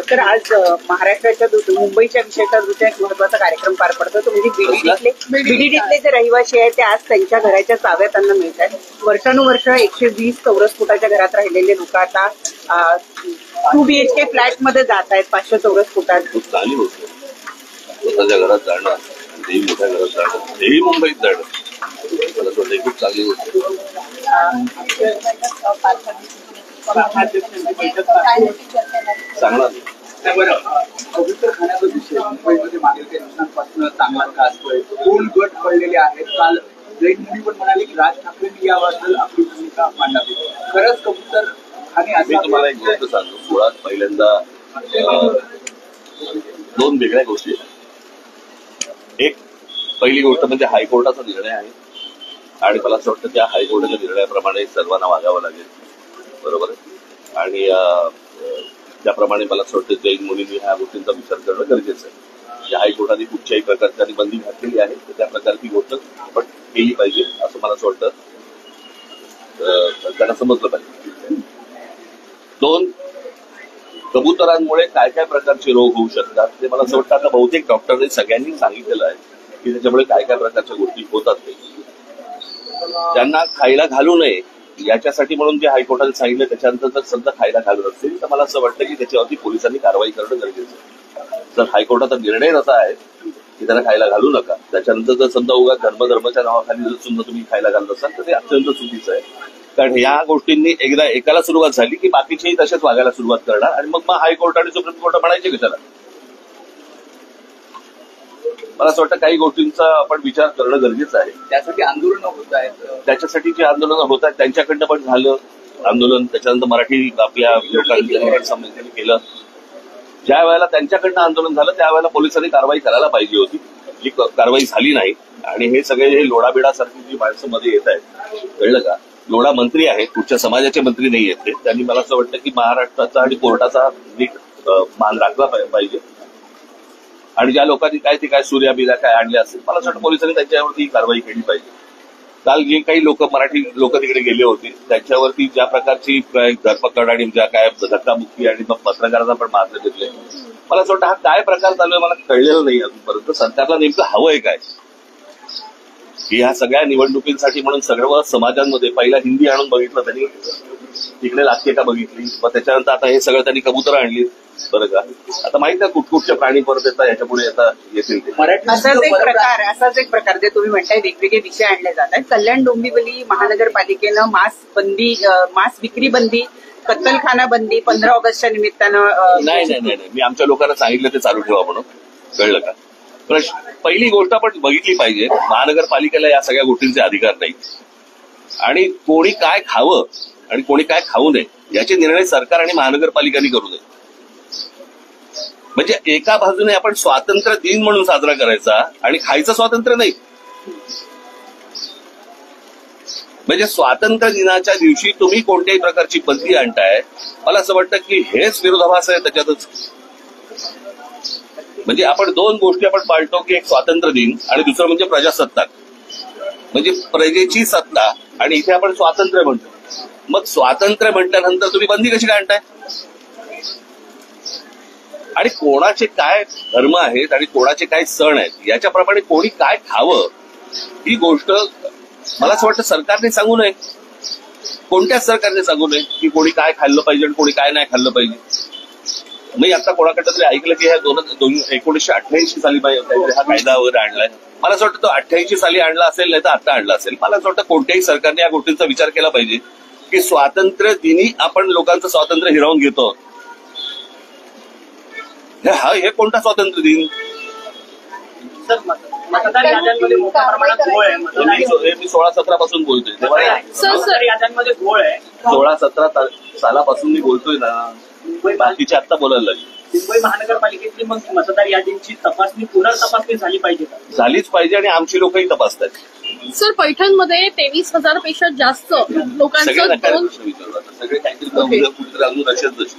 तर आज महाराष्ट्राच्या मुंबईच्या विषयाचा दुसरा एक महत्वाचा कार्यक्रम पार पडतो तो म्हणजे बीडीडीतले जे रहिवासी आहेत ते आज त्यांच्या घराच्या चाव्या त्यांना मिळत आहेत. वर्षानुवर्ष 120 चौरस फुटाच्या घरात राहिलेले लोक आता 2 BHK फ्लॅट मध्ये जात आहेत 500 चौरस फुटात. स्वतःच्या घरात जाणं, मोठ्या घरात जाणं, हेही मुंबईत जाणं मला स्वतः खूप चांगली गोष्ट. चांगला पवित्र खाण्याचा विषय मुंबईमध्ये मागील काही दिवसांपासून चांगला का असतोय. 2 गट पडलेले आहेत. काल जैन मुली पण म्हणाले की राज ठाकरेंनी याबद्दल आपली भूमिका मांडावी. खरंच कबूतर खाणे मी तुम्हाला एक गोष्ट सांगतो. मुळात पहिल्यांदा 2 वेगळ्या गोष्टी. एक पहिली गोष्ट म्हणजे हायकोर्टाचा निर्णय आहे आणि मला असं वाटतं त्या हायकोर्टाच्या निर्णयाप्रमाणे सर्वांना वागावं लागेल. बरोबर आहे. आणि त्याप्रमाणे मला असं वाटतं जैन मुलींनी ह्या गोष्टींचा विचार करणं गरजेचं आहे. या हायकोर्टाने कुठच्याही प्रकारची बंदी घातलेली आहे तर त्या प्रकारची गोष्ट आपण केली पाहिजे असं मला असं वाटतं त्यांना समजलं पाहिजे. 2 कबुतरांमुळे काय काय प्रकारचे रोग होऊ शकतात ते मला असं वाटतं आता बहुतेक डॉक्टरने सगळ्यांनी सांगितलेलं आहे की त्याच्यामुळे काय काय प्रकारच्या गोष्टी होतात. त्यांना खायला घालू नये याच्यासाठी म्हणून जे हायकोर्टाने सांगितलं त्याच्यानंतर जर समजा खायला घालत असतील तर मला असं वाटतं की त्याच्यावरती पोलिसांनी कारवाई करणं गरजेचं आहे. जर हायकोर्टाचा निर्णय असा आहे की त्याला खायला घालू नका त्याच्यानंतर जर समजा उगा धर्मच्या नावाखाली जर समजा तुम्ही खायला घालत असाल तर ते अत्यंत चुकीचं आहे. कारण या गोष्टींनी एकदा एकाला सुरुवात झाली की बाकीचेही तसेच वागायला सुरुवात करणार आणि मग हायकोर्ट आणि सुप्रीम कोर्ट म्हणायचे की त्याला. मला असं वाटतं काही गोष्टींचा आपण विचार करणं गरजेचं आहे. त्यासाठी आंदोलनं होत आहेत. त्याच्यासाठी जे आंदोलनं होत आहेत त्यांच्याकडनं पण झालं आंदोलन. त्याच्यानंतर मराठी आपल्या लोकांनी केलं. ज्या वेळेला त्यांच्याकडनं आंदोलन झालं त्यावेळेला पोलिसांनी कारवाई करायला पाहिजे होती. जी कारवाई झाली नाही. आणि हे सगळे हे लोढाबिडासारखी जी माणसं मध्ये येत आहेत कळलं का. लोढा मंत्री आहेत कुठच्या समाजाचे मंत्री नाही आहेत ते. त्यांनी मला असं वाटतं की महाराष्ट्राचा आणि कोर्टाचा नीट मान राखला पाहिजे. आणि ज्या लोकांनी काय सूर्या बिर्या काय आणल्या असेल मला असं वाटतं पोलिसांनी त्यांच्यावरती कारवाई केली पाहिजे. काल जे काही माराठी लोक तिकडे गेले होते त्यांच्यावरती ज्या प्रकारची धरपकड आणि ज्या काय धक्काबुक्की आणि मग पत्रकारांना पण मारले घेतले मला असं वाटतं हा काय प्रकार चालू आहे मला कळलेलं नाही अजूनपर्यंत. सरकारला नेमकं हवंय काय की ह्या सगळ्या निवडणुकींसाठी म्हणून सर्व समाजांमध्ये पहिला हिंदी आणून बघितलं त्यांनी. तिकडे लाटकेटा बघितली मग त्याच्यानंतर आता हे सगळं त्यांनी कबुतरं आणली. बरं का आता माहित आहे कुठकुठच्या प्राणी परत येतात याच्या पुढे येतील ते. असाच एक प्रकार जे तुम्ही म्हणताय वेगवेगळे विषय आणले जात आहेत. कल्याण डोंबिवली महानगरपालिकेनं मांस विक्री बंदी कत्तलखाना बंदी 15 ऑगस्टच्या निमित्तानं नाही मी आमच्या लोकांना सांगितलं ते चालू ठेवा म्हणून. कळलं का. पहिली गोष्ट आपण बघितली पाहिजे महानगरपालिकेला या सगळ्या गोष्टींचे अधिकार नाही. आणि कोणी काय खावं आणि कोणी काय खाऊ नये याचे निर्णय सरकार आणि महानगरपालिकांनी करू नये. म्हणजे एका बाजूने आपण स्वातंत्र्य दिन म्हणून साजरा करायचा आणि खायचं स्वातंत्र्य नाही. म्हणजे स्वातंत्र्य दिनाच्या दिवशी तुम्ही कोणत्याही प्रकारची बंदी आणताय मला असं वाटतं की हेच विरोधाभास आहे त्याच्यातच. म्हणजे आपण 2 गोष्टी आपण पाळतो की एक स्वातंत्र्य दिन आणि दुसरं म्हणजे प्रजासत्ताक. म्हणजे प्रजेची सत्ता आणि इथे आपण स्वातंत्र्य म्हणतो. मग स्वातंत्र्य म्हटल्यानंतर तुम्ही बंदी कशी काय आणताय. आणि कोणाचे काय धर्म आहेत आणि कोणाचे काय सण आहेत याच्याप्रमाणे कोणी काय खावं ही गोष्ट मला असं वाटतं सरकारने सांगू नये. कोणत्याच सरकारने सांगू नये की कोणी काय खाल्लं पाहिजे आणि कोणी काय नाही खाल्लं पाहिजे. मी आता कोणाकडे तरी ऐकलं की ह्या 1988 साली हा कायदा वगैरे आणलाय. मला असं वाटतं तो 88 साली आणला असेल नाही तर आता आणला असेल. मला असं वाटतं कोणत्याही सरकारने या गोष्टींचा विचार केला पाहिजे की स्वातंत्र्य दिनी आपण लोकांचं स्वातंत्र्य हिरावून घेतो. हे कोणता स्वातंत्र्य दिन. मतदार याद्यांमध्ये मोठ्या प्रमाणात घोळ आहे. मी 16-17 पासून बोलतोय. मतदार याद्यांमध्ये घोळ आहे. 16-17 सालापासून मी बोलतोय ना. बाकीचे आता बोलायला लागले. मुंबई महानगरपालिकेतली मग मतदार यादींची तपासणी पुनर्तपासणी झाली पाहिजे का. झालीच पाहिजे आणि आमची लोकही तपासतात. सर पैठणमध्ये 23,000 पेक्षा जास्त लोकांचं सगळे काहीतरी कुठेतरी अजून असेच